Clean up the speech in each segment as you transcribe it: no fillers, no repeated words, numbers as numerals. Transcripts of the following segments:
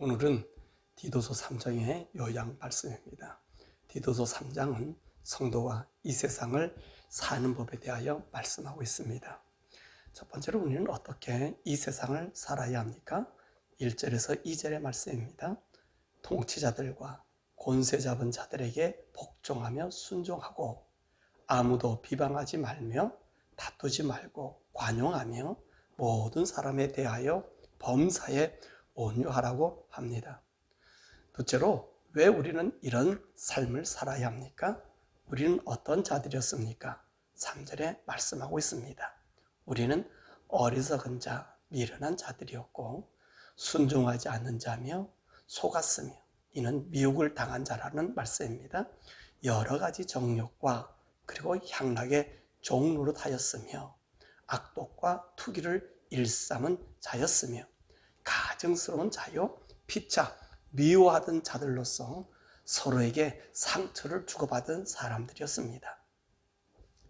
오늘은 디도서 3장의 요약 말씀입니다. 디도서 3장은 성도가 이 세상을 사는 법에 대하여 말씀하고 있습니다. 첫 번째로 우리는 어떻게 이 세상을 살아야 합니까? 1절에서 2절의 말씀입니다. 통치자들과 권세 잡은 자들에게 복종하며 순종하고 아무도 비방하지 말며 다투지 말고 관용하며 모든 사람에 대하여 범사에 온유하라고 합니다. 둘째로 왜 우리는 이런 삶을 살아야 합니까? 우리는 어떤 자들이었습니까? 3절에 말씀하고 있습니다. 우리는 어리석은 자, 미련한 자들이었고 순종하지 않는 자며 속았으며 이는 미혹을 당한 자라는 말씀입니다. 여러 가지 정욕과 그리고 향락의 종노릇하였으며 악독과 투기를 일삼은 자였으며 가증스러운 자요 피차 미워하던 자들로서 서로에게 상처를 주고받은 사람들이었습니다.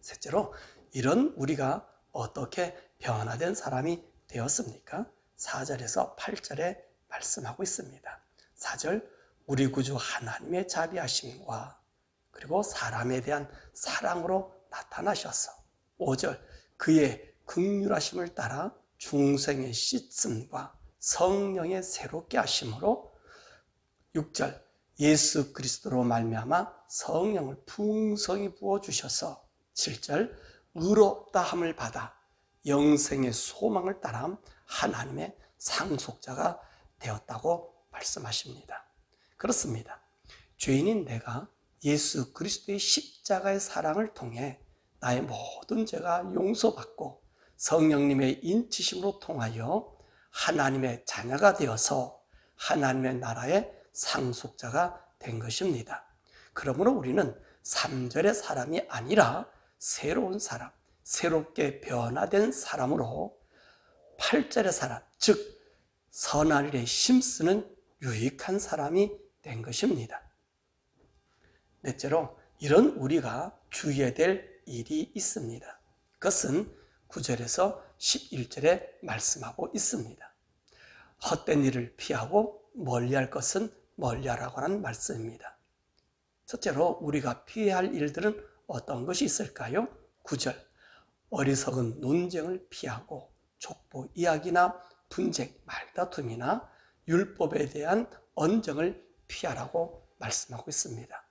셋째로 이런 우리가 어떻게 변화된 사람이 되었습니까? 4절에서 8절에 말씀하고 있습니다. 4절 우리 구주 하나님의 자비하심과 그리고 사람에 대한 사랑으로 나타나셔서 5절 그의 긍휼하심을 따라 중생의 씻음과 성령의 새롭게 하심으로 6절 예수 그리스도로 말미암아 성령을 풍성히 부어주셔서 7절 의롭다함을 받아 영생의 소망을 따라 하나님의 상속자가 되었다고 말씀하십니다. 그렇습니다. 죄인인 내가 예수 그리스도의 십자가의 사랑을 통해 나의 모든 죄가 용서받고 성령님의 인치심으로 통하여 하나님의 자녀가 되어서 하나님의 나라의 상속자가 된 것입니다. 그러므로 우리는 3절의 사람이 아니라 새로운 사람, 새롭게 변화된 사람으로 8절의 사람, 즉 선한 일에 힘쓰는 유익한 사람이 된 것입니다. 넷째로 이런 우리가 주의해야 될 일이 있습니다. 그것은 9절에서 11절에 말씀하고 있습니다. 헛된 일을 피하고 멀리할 것은 멀리하라고 하는 말씀입니다. 첫째로 우리가 피해야 할 일들은 어떤 것이 있을까요? 9절 어리석은 논쟁을 피하고 족보 이야기나 분쟁, 말다툼이나 율법에 대한 언쟁을 피하라고 말씀하고 있습니다.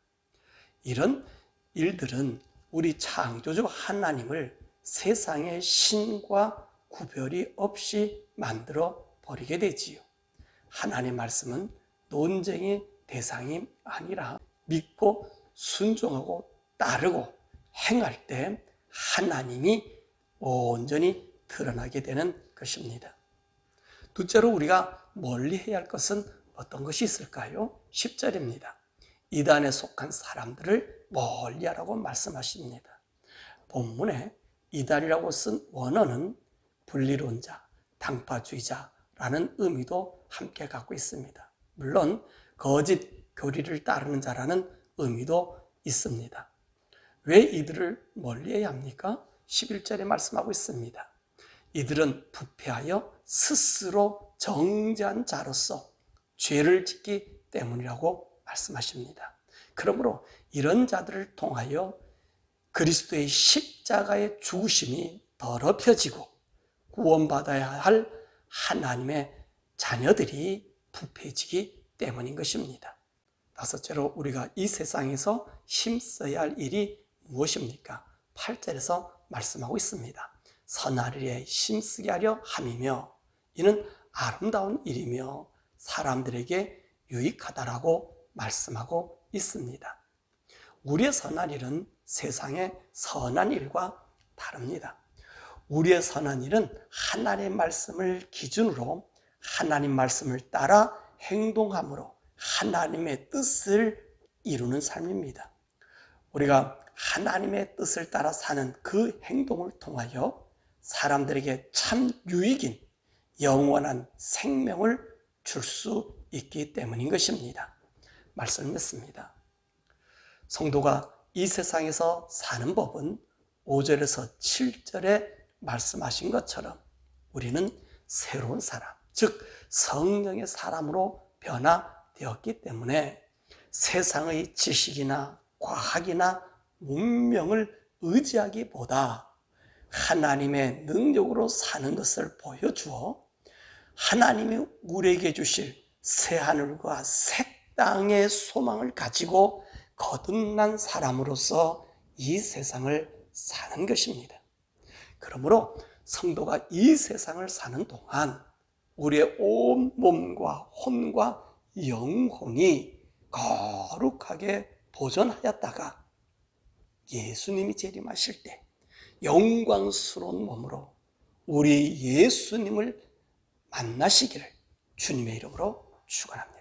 이런 일들은 우리 창조주 하나님을 세상의 신과 구별이 없이 만들어 버리게 되지요. 하나님의 말씀은 논쟁의 대상이 아니라 믿고 순종하고 따르고 행할 때 하나님이 온전히 드러나게 되는 것입니다. 둘째로 우리가 멀리 해야 할 것은 어떤 것이 있을까요? 10절입니다. 이단에 속한 사람들을 멀리하라고 말씀하십니다. 본문에 이단이라고 쓴 원어는 분리론자, 당파주의자라는 의미도 함께 갖고 있습니다. 물론 거짓 교리를 따르는 자라는 의미도 있습니다. 왜 이들을 멀리해야 합니까? 11절에 말씀하고 있습니다. 이들은 부패하여 스스로 정죄한 자로서 죄를 짓기 때문이라고 말씀하십니다. 그러므로 이런 자들을 통하여 그리스도의 십자가의 죽으심이 더럽혀지고 구원받아야 할 하나님의 자녀들이 부패해지기 때문인 것입니다. 다섯째로 우리가 이 세상에서 힘써야 할 일이 무엇입니까? 8절에서 말씀하고 있습니다. 선한 일에 힘쓰게 하려 함이며 이는 아름다운 일이며 사람들에게 유익하다라고 말씀하고 있습니다. 우리의 선한 일은 세상의 선한 일과 다릅니다. 우리의 선한 일은 하나님의 말씀을 기준으로 하나님 말씀을 따라 행동함으로 하나님의 뜻을 이루는 삶입니다. 우리가 하나님의 뜻을 따라 사는 그 행동을 통하여 사람들에게 참 유익인 영원한 생명을 줄 수 있기 때문인 것입니다. 말씀을 맺습니다. 성도가 이 세상에서 사는 법은 5절에서 7절에 말씀하신 것처럼 우리는 새로운 사람, 즉 성령의 사람으로 변화되었기 때문에 세상의 지식이나 과학이나 문명을 의지하기보다 하나님의 능력으로 사는 것을 보여주어 하나님이 우리에게 주실 새하늘과 새 땅의 소망을 가지고 거듭난 사람으로서 이 세상을 사는 것입니다. 그러므로 성도가 이 세상을 사는 동안 우리의 온 몸과 혼과 영혼이 거룩하게 보존하였다가 예수님이 재림하실 때 영광스러운 몸으로 우리 예수님을 만나시기를 주님의 이름으로 축원합니다.